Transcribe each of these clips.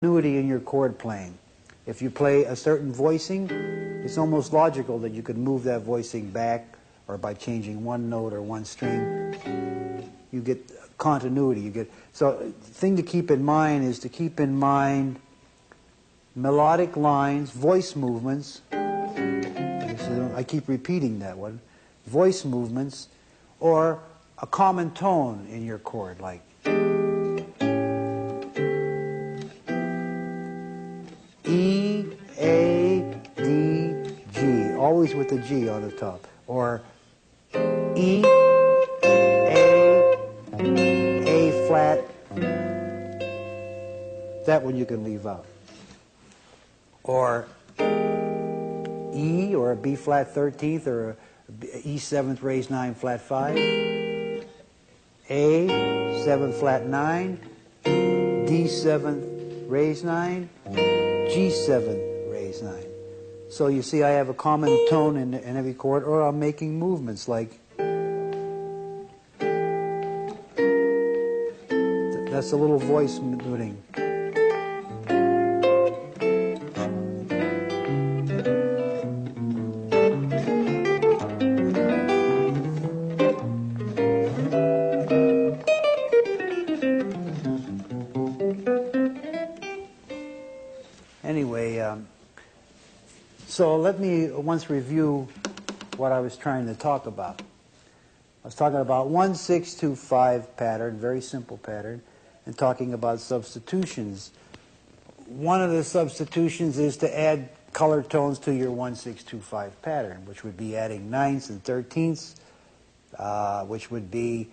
continuity in your chord playing. If you play a certain voicing, it's almost logical that you could move that voicing back, or by changing one note or one string, you get continuity. So the thing to keep in mind is to keep in mind melodic lines, voice movements. I keep repeating that one. Voice movements, or a common tone in your chord, like E, A, D, G, always with the G on the top, or E, A flat. That one you can leave out. Or E, or a B flat 13th, or a E 7th raised 9 flat 5, A 7 flat 9, D 7th raised 9, G 7 raised 9. So you see I have a common tone in every chord, or I'm making movements like, that's a little voice moving. Anyway, so let me once review what I was trying to talk about. I was talking about 1-6-2-5 pattern, very simple pattern, and talking about substitutions. One of the substitutions is to add color tones to your 1-6-2-5 pattern, which would be adding 9ths and 13ths, which would be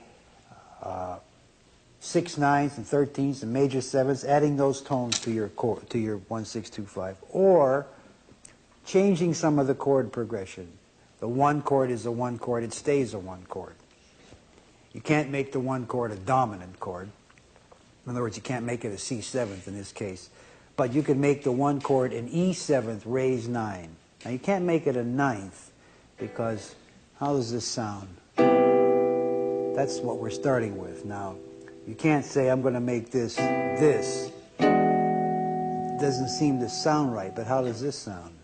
6 9ths and 13ths and major 7ths, adding those tones to your 1-6-2-5, or changing some of the chord progression. The 1 chord is a 1 chord, it stays a 1 chord. You can't make the 1 chord a dominant chord. In other words, you can't make it a C 7th in this case. But you can make the 1 chord an E 7th raised 9. Now you can't make it a 9th, because how does this sound? That's what we're starting with now. You can't say, I'm going to make this. It doesn't seem to sound right, but how does this sound?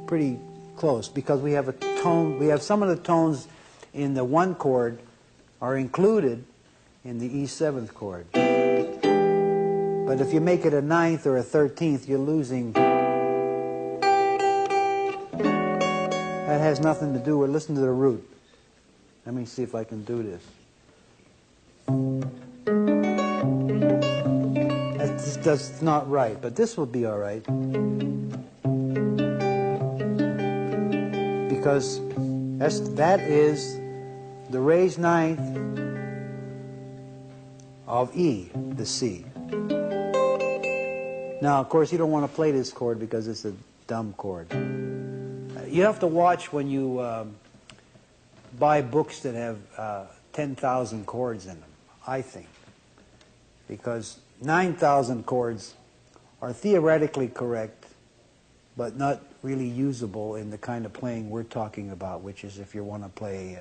Pretty close, because we have a tone, we have some of the tones in the 1 chord are included in the E 7th chord. But if you make it a 9th or a 13th, you're losing. That has nothing to do with, listen to the root. Let me see if I can do this. That's not right, but this will be all right. Because that is the raised 9th of E, the C. Now, of course, you don't want to play this chord because it's a dumb chord. You have to watch when you buy books that have 10,000 chords in them, I think. Because 9,000 chords are theoretically correct, but not really usable in the kind of playing we're talking about, which is if you want to play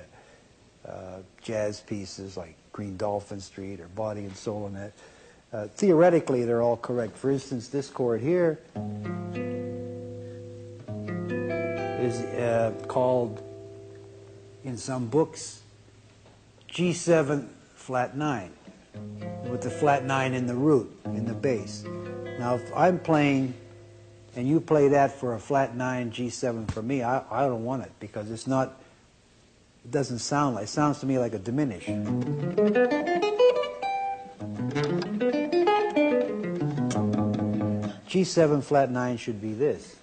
jazz pieces like Green Dolphin Street or Body and Soul in it. Theoretically, they're all correct. For instance, this chord here is called, in some books, G7 flat 9, with the flat 9 in the root, in the bass. Now, if I'm playing and you play that for a flat 9 G7 for me, I don't want it, because it's not, it doesn't sound like, it sounds to me like a diminish. G7 flat 9 should be this.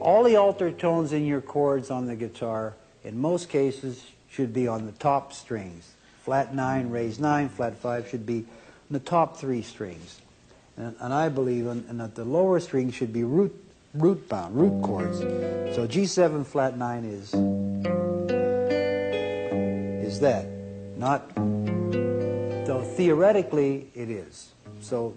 All the altered tones in your chords on the guitar, in most cases, should be on the top strings. Flat 9, raised 9, flat 5 should be on the top 3 strings. And I believe that the lower strings should be root chords. So G7 flat 9 is that. Not, though theoretically it is. So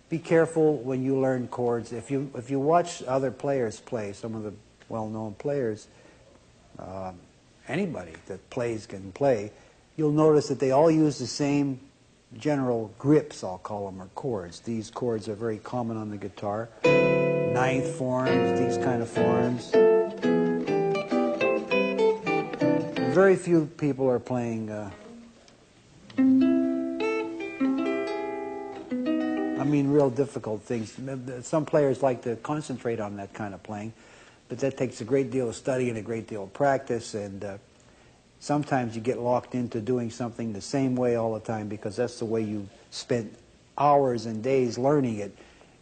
be careful when you learn chords. If you watch other players play, some of the well-known players, anybody that plays can play, you'll notice that they all use the same general grips, I'll call them, or chords. These chords are very common on the guitar. Ninth forms, these kind of forms. Very few people are playing, real difficult things. Some players like to concentrate on that kind of playing, but that takes a great deal of study and a great deal of practice, and sometimes you get locked into doing something the same way all the time because that's the way you spent hours and days learning it,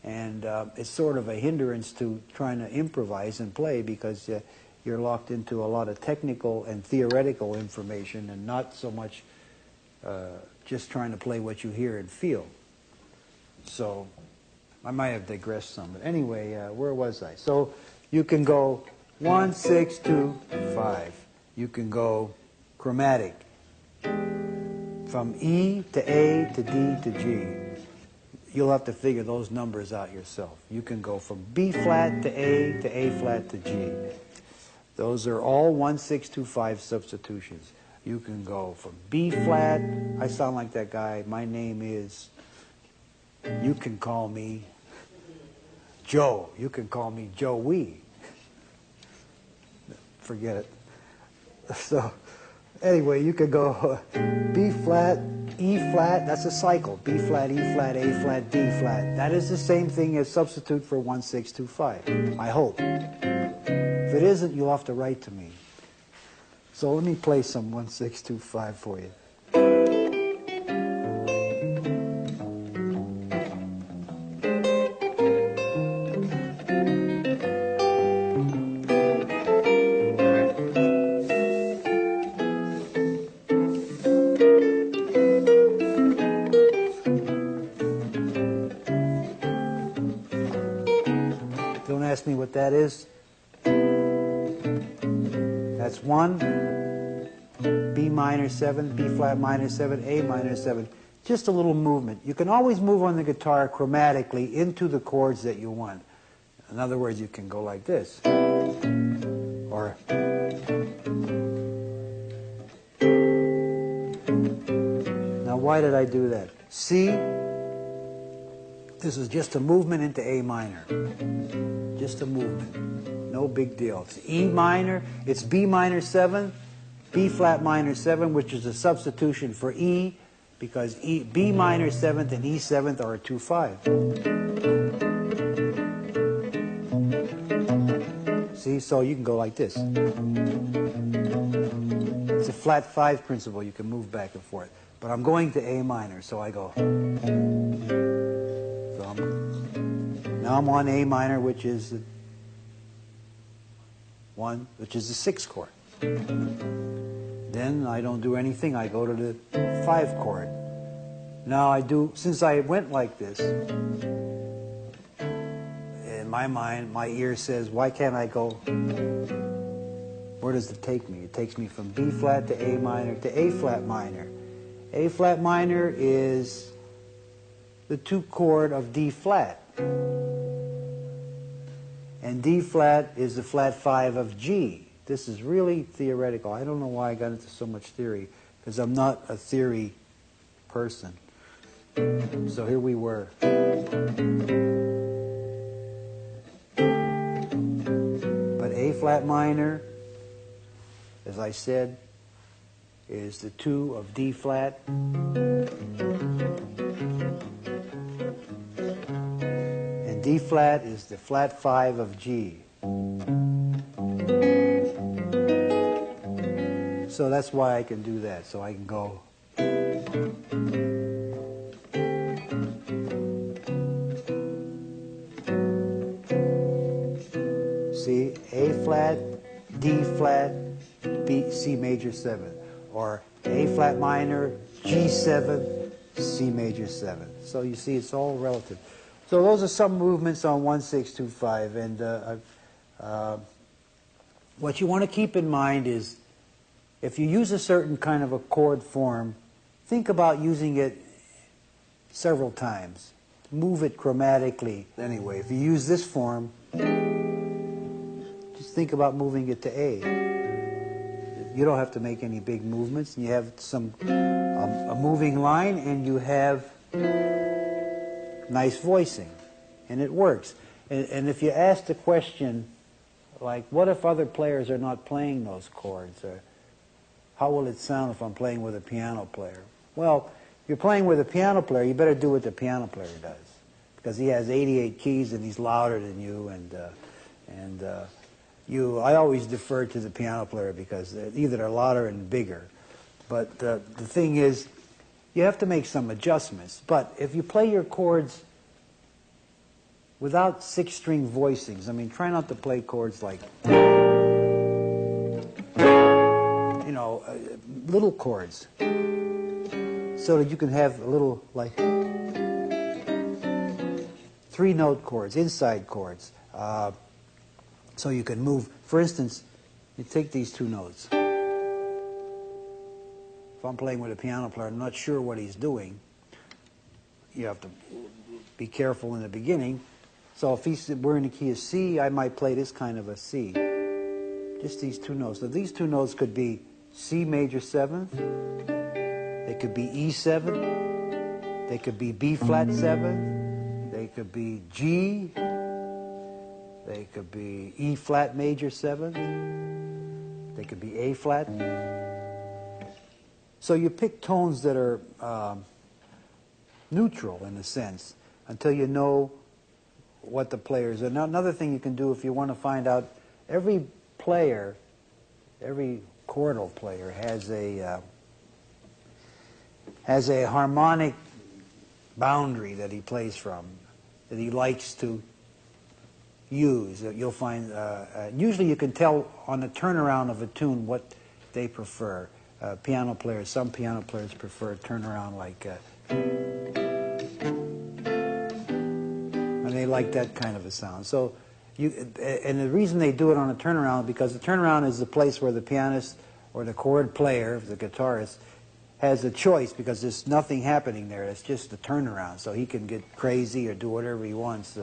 and it's sort of a hindrance to trying to improvise and play because you're locked into a lot of technical and theoretical information and not so much just trying to play what you hear and feel. So I might have digressed some, but anyway, where was I? So you can go 1, 6, 2, 5. You can go chromatic from E to A to D to G. You'll have to figure those numbers out yourself. You can go from B flat to A flat to G. Those are all 1, 6, 2, 5 substitutions. You can go from B flat. I sound like that guy. My name is, you can call me Joe. You can call me Joey. Forget it. So anyway, you could go B flat, E flat, that's a cycle. B flat, E flat, A flat, D flat. That is the same thing as substitute for 1, 6, 2, 5, I hope. If it isn't, you'll have to write to me. So let me play some 1, 6, 2, 5 for you. Don't ask me what that is. That's 1, B minor 7, B flat minor 7, A minor 7. Just a little movement. You can always move on the guitar chromatically into the chords that you want. In other words, you can go like this. Or now why did I do that? C, this is just a movement into A minor. Just a movement. No big deal. It's E minor, it's B minor 7, B flat minor 7, which is a substitution for E, because B minor 7th and E 7th are a 2-5. See, so you can go like this. It's a flat 5 principle. You can move back and forth. But I'm going to A minor, so I go. So now I'm on A minor, which is the 1, which is the 6th chord. Then I don't do anything. I go to the 5 chord. Now I do, since I went like this, in my mind, my ear says, why can't I go? Where does it take me? It takes me from B flat to A minor to A flat minor. A flat minor is the 2 chord of D flat. And D flat is the flat 5 of G. This is really theoretical. I don't know why I got into so much theory, because I'm not a theory person. So here we were. But A flat minor, as I said, is the 2 of D flat. D flat is the flat 5 of G. So that's why I can do that. So I can go. See, A flat, D flat, B, C major 7. Or A flat minor, G7, C major 7. So you see, it's all relative. So those are some movements on 1, 6, 2, 5. And what you want to keep in mind is, if you use a certain kind of a chord form, think about using it several times. Move it chromatically. Anyway, if you use this form, just think about moving it to A. You don't have to make any big movements, and you have some a moving line, and you have nice voicing, and it works. And if you ask the question, like, what if other players are not playing those chords? Or how will it sound if I'm playing with a piano player? Well, if you're playing with a piano player, you better do what the piano player does, because he has 88 keys and he's louder than you, I always defer to the piano player because either they're louder and bigger. But the thing is, you have to make some adjustments. But if you play your chords without six-string voicings, I mean, try not to play chords like, little chords, so that you can have a little, like, three-note chords, inside chords. So you can move. For instance, you take these two notes. If I'm playing with a piano player, I'm not sure what he's doing. You have to be careful in the beginning. So if we're in the key of C, I might play this kind of a C. Just these two notes. So these two notes could be C major 7th. They could be E7. They could be B flat 7th. They could be G. They could be E flat major 7th. They could be A flat. So you pick tones that are neutral in a sense until you know what the players are. Now, another thing you can do if you want to find out, every player, every chordal player has a harmonic boundary that he plays from, that he likes to use. You'll find, usually you can tell on the turnaround of a tune what they prefer. Piano players, some piano players prefer a turnaround like, and they like that kind of a sound. So, and the reason they do it on a turnaround, because the turnaround is the place where the pianist or the chord player, the guitarist, has a choice, because there's nothing happening there. It's just the turnaround. So he can get crazy or do whatever he wants.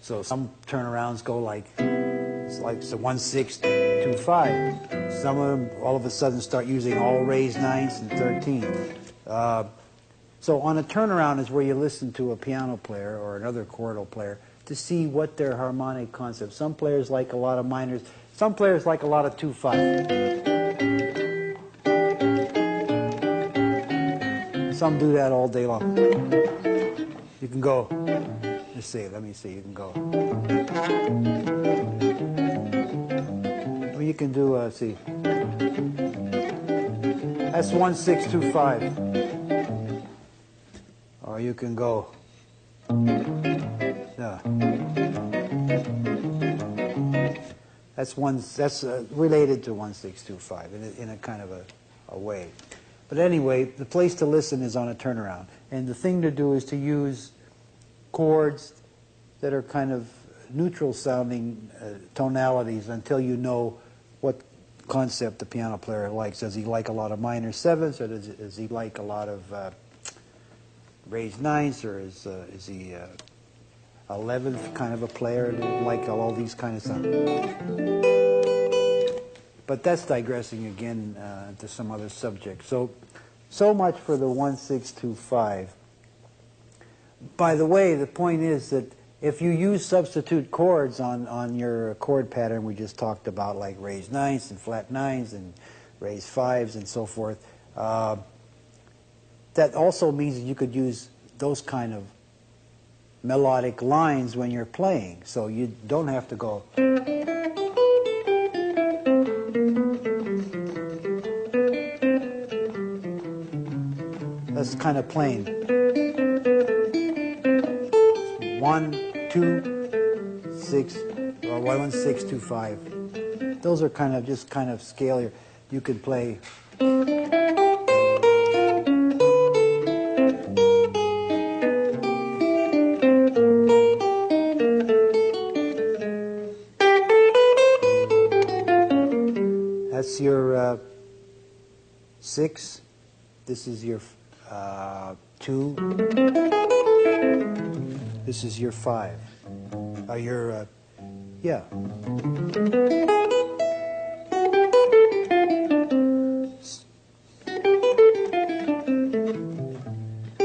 So some turnarounds go like, it's like 1-6-2-5. Some of them all of a sudden start using all raised 9s and 13. So on a turnaround is where you listen to a piano player or another chordal player to see what their harmonic concept. Some players like a lot of minors. Some players like a lot of 2-5. Some do that all day long. You can go. Let me see. You can go. Or you can do, see. That's 1-6-2-5. Or you can go. That's related to 1-6-2-5 in a kind of a way. But anyway, the place to listen is on a turnaround. And the thing to do is to use chords that are kind of neutral sounding tonalities until you know what concept the piano player likes. Does he like a lot of minor 7s, or does he like a lot of raised 9s, or is he 11th kind of a player, like all these kind of sounds? But that's digressing again to some other subject. So much for the 1-6-2-5. By the way, the point is that if you use substitute chords on your chord pattern we just talked about, like raised 9s and flat 9s and raised 5s and so forth, that also means that you could use those kind of melodic lines when you're playing. So you don't have to go. That's kind of plain. 1, 2, 6, or 1-6-2-5. Those are kind of scalier. You could play. That's your 6. This is your 2. This is your 5. Yeah.